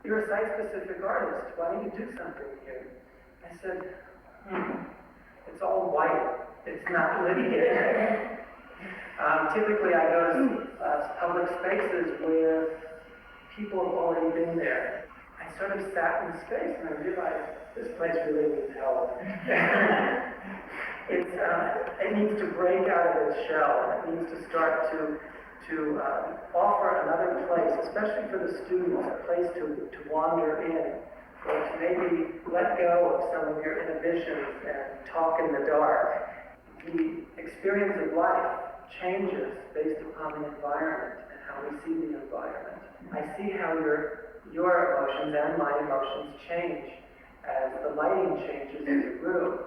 you're a site-specific artist. Why don't you do something here? I said, it's all white. It's not living here. Typically, I go to public spaces where people have already been there. I sort of sat in space and I realized this place really needs help. It needs to break out of its shell. It needs to start to offer another place, especially for the students, a place to wander in, or to maybe let go of some of your inhibitions and talk in the dark. The experience of life changes based upon the environment and how we see the environment. I see how your emotions and my emotions change as the lighting changes in the room.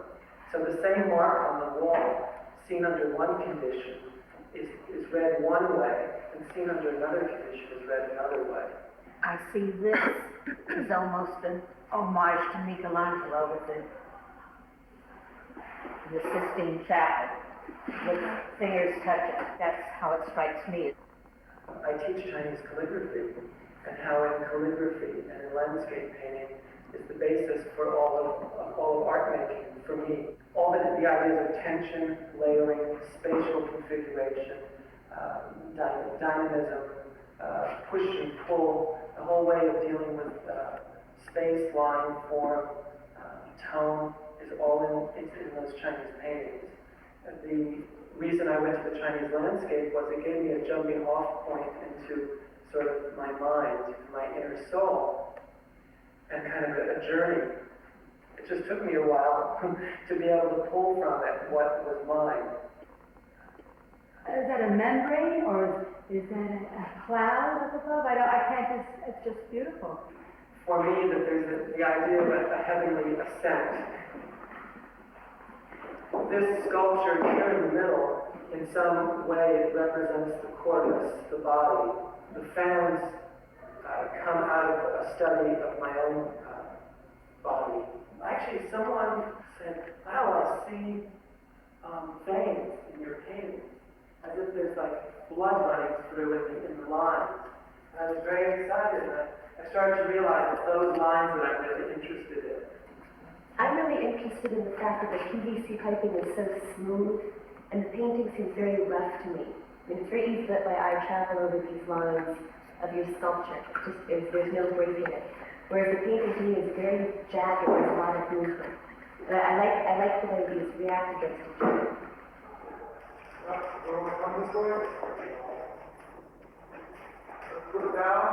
So the same mark on the wall, seen under one condition, is read one way, and seen under another condition is read another way. I see this as almost an homage to Michelangelo with the Sistine Chapel, with fingers touching. That's how it strikes me. I teach Chinese calligraphy, and how in calligraphy and in landscape painting is the basis for all of art making for me. All the ideas of tension, layering, spatial configuration, dynamism, push and pull, the whole way of dealing with space, line, form, tone is all in those Chinese paintings. The reason I went to the Chinese landscape was it gave me a jumping off point into sort of my mind, my inner soul, and kind of a journey. It just took me a while to be able to pull from it what was mine. Is that a membrane, or is that a cloud up above? It's just beautiful. For me, that there's the idea of a heavenly ascent. This sculpture here in the middle, in some way, it represents the corpus, the body. The fans come out of a study of my own body. Actually, someone said, wow, I see veins in your painting, as if there's like blood running through in the lines. And I was very excited, and I started to realize it's those lines that I'm really interested in. I'm really interested in the fact that the PVC piping is so smooth, and the painting seems very rough to me. I mean, it's very easy to let my eye travel over these lines of your sculpture. There's no breaking it. Whereas the painting to me is very jagged, there's a lot of movement. And I like the way these react against each other. Come this way. Let's put it down.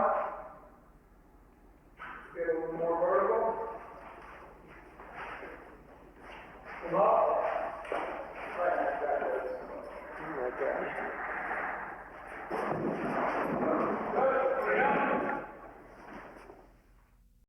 Get a little more vertical. Come up. Right there.